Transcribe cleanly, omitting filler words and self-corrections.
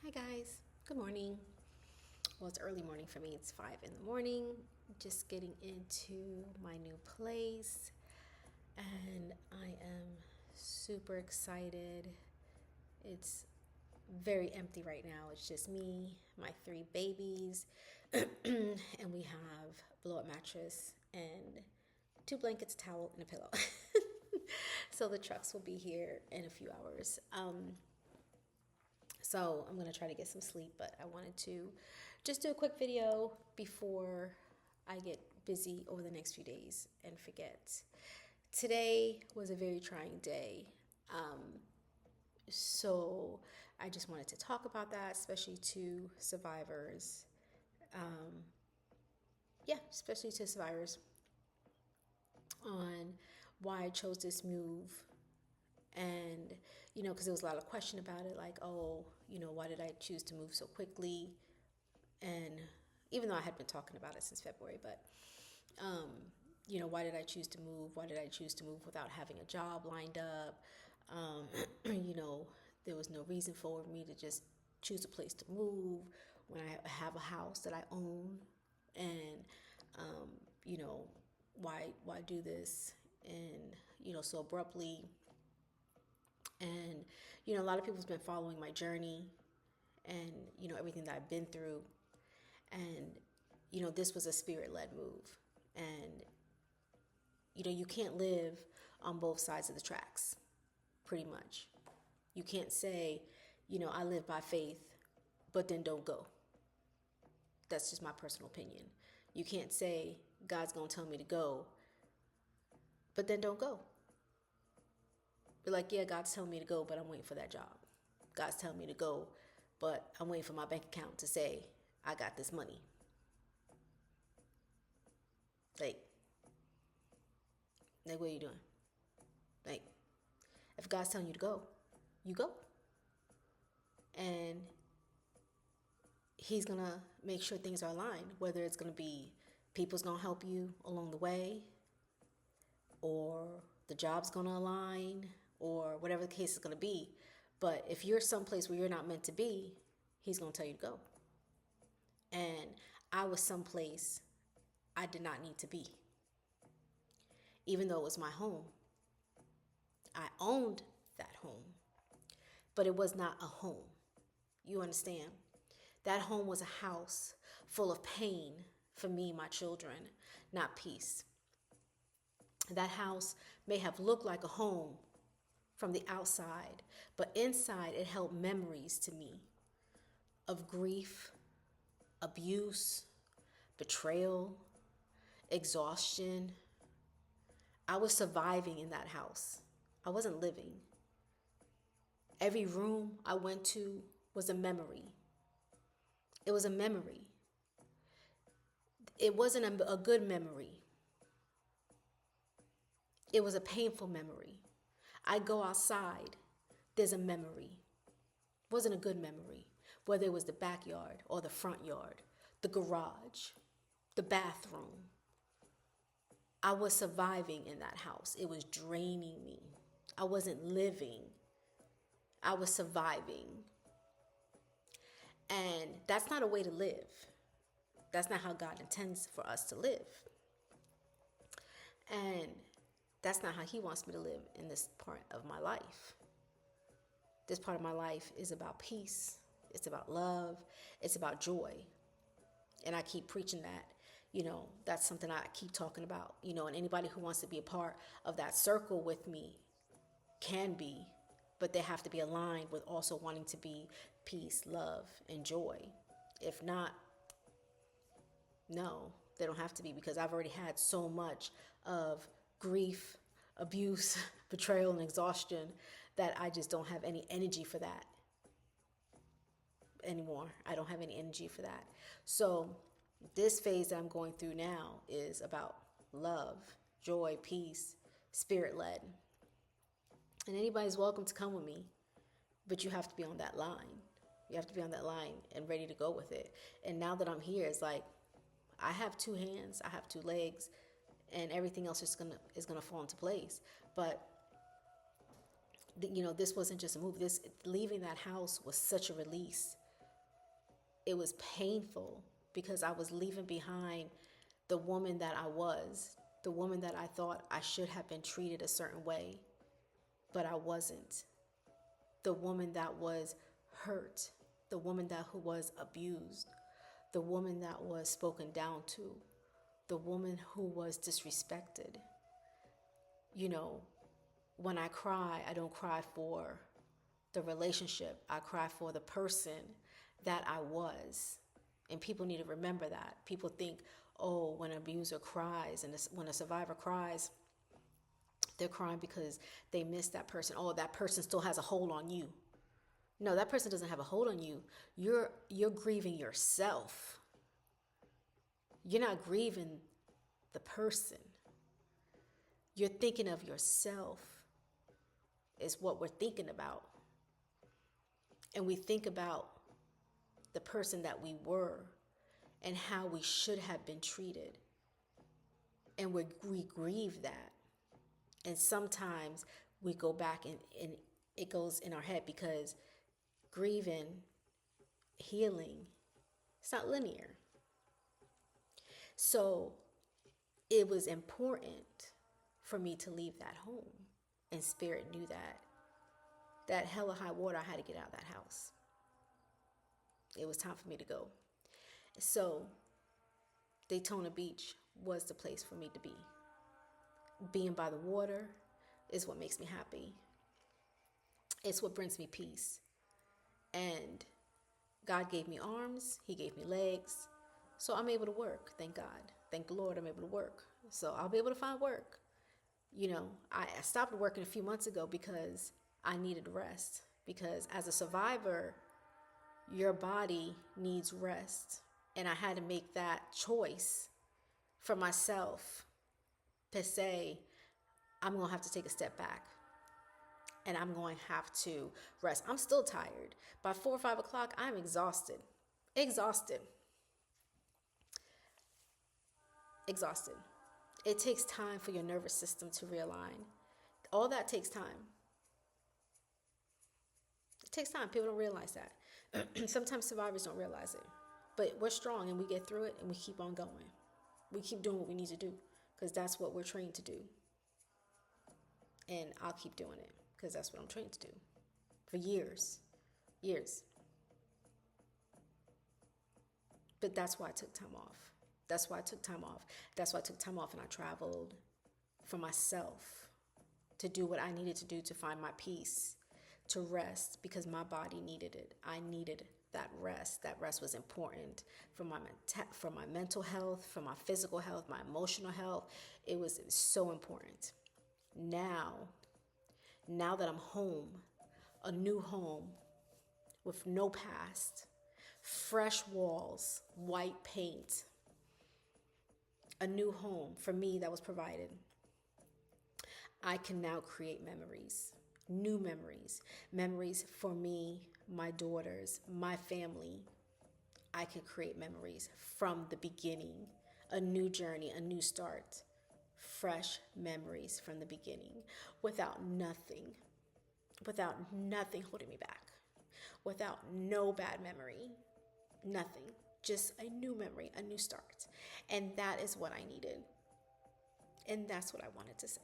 Hi guys, good morning. Well, it's early morning for me. It's 5 in the morning. Just getting into my new place, and I am super excited. It's very empty right now. It's just me, my three babies, and we have blow up mattress and two blankets, a towel, and a pillow. So the trucks will be here in a few hours. So I'm going to try to get some sleep, but I wanted to just do a quick video before I get busy over the next few days and forget. Today was a very trying day. So I just wanted to talk about that, especially to survivors. Um, yeah, especially to survivors on why I chose this move. And, because there was a lot of question about it, like, oh, why did I choose to move so quickly? And even though I had been talking about it since February, but why did I choose to move? Why did I choose to move without having a job lined up? Um, there was no reason for me to just choose a place to move when I have a house that I own, and um, you know, why do this? And so abruptly. And a lot of people's been following my journey, and everything that I've been through, and this was a spirit-led move. And you can't live on both sides of the tracks, pretty much. You can't say, I live by faith, but then don't go. That's just my personal opinion. You can't say God's going to tell me to go, but then don't go. Be like, yeah, God's telling me to go, but I'm waiting for that job. God's telling me to go, but I'm waiting for my bank account to say I got this money. Like, what are you doing? Like, if God's telling you to go, you go. And He's going to make sure things are aligned, whether it's going to be people's going to help you along the way, or the job's going to align, or whatever the case is going to be. But if you're someplace where you're not meant to be, He's going to tell you to go. And I was someplace I did not need to be. Even though it was my home, I owned that home, but it was not a home. You understand? That home was a house full of pain for me and my children, not peace. That house may have looked like a home from the outside, but inside it held memories to me of grief, abuse, betrayal, exhaustion. I was surviving in that house. I wasn't living. Every room I went to was a memory. It was a memory. It wasn't a good memory. It was a painful memory. I go outside, there's a memory. It wasn't a good memory, whether it was the backyard or the front yard, the garage, the bathroom. I was surviving in that house. It was draining me. I wasn't living. I was surviving. And that's not a way to live. That's not how God intends for us to live. And that's not how He wants me to live in this part of my life. This part of my life is about peace. It's about love. It's about joy. And I keep preaching that. That's something I keep talking about. And anybody who wants to be a part of that circle with me can be, but they have to be aligned with also wanting to be peace, love, and joy. If not, no, they don't have to be, because I've already had so much of grief, abuse, betrayal, and exhaustion that I just don't have any energy for that anymore. I don't have any energy for that. So this phase that I'm going through now is about love, joy, peace, spirit-led. And anybody's welcome to come with me, but you have to be on that line. You have to be on that line and ready to go with it. And now that I'm here, it's like I have two hands, I have two legs, and everything else is gonna fall into place. But this wasn't just a move. This leaving that house was such a release it was painful because I was leaving behind the woman that I was, the woman that I thought I should have been treated a certain way, but I wasn't. The woman that was hurt, the woman that who was abused, the woman that was spoken down to, the woman who was disrespected. You know, when I cry, I don't cry for the relationship. I cry for the person that I was. And people need to remember that. People think, oh, when an abuser cries and when a survivor cries, they're crying because they miss that person. Oh, that person still has a hold on you. No, that person doesn't have a hold on you. You're grieving yourself. You're not grieving the person. You're thinking of yourself is what we're thinking about. And we think about the person that we were and how we should have been treated. And we grieve that. And sometimes we go back and it goes in our head because grieving, healing, it's not linear. So it was important for me to leave that home. And Spirit knew that. That hell or high water, I had to get out of that house. It was time for me to go. So Daytona Beach was the place for me to be. Being by the water is what makes me happy. It's what brings me peace. And God gave me arms. He gave me legs. So I'm able to work. Thank God. Thank the Lord I'm able to work. So I'll be able to find work. You know, I stopped working a few months ago because I needed rest. Because as a survivor, your body needs rest. And I had to make that choice for myself to say, I'm going to have to take a step back. And I'm going to have to rest. I'm still tired. By 4 or 5 o'clock, I'm exhausted. Exhausted. It takes time for your nervous system to realign. All that takes time. It takes time. People don't realize that. Sometimes survivors don't realize it. But we're strong and we get through it and we keep on going. We keep doing what we need to do because that's what we're trained to do. And I'll keep doing it because that's what I'm trained to do for years. But that's why I took time off. That's why I took time off and I traveled for myself to do what I needed to do to find my peace, to rest because my body needed it. I needed that rest. That rest was important for my mental health, for my physical health, my emotional health. It was so important. Now that I'm home, a new home with no past, fresh walls, white paint, a new home for me that was provided, I can now create memories, new memories for me, my daughters, my family. I can create memories from the beginning, a new journey, a new start, fresh memories from the beginning, without nothing holding me back, without no bad memory, nothing, just a new memory, a new start. And that is what I needed. And that's what I wanted to say.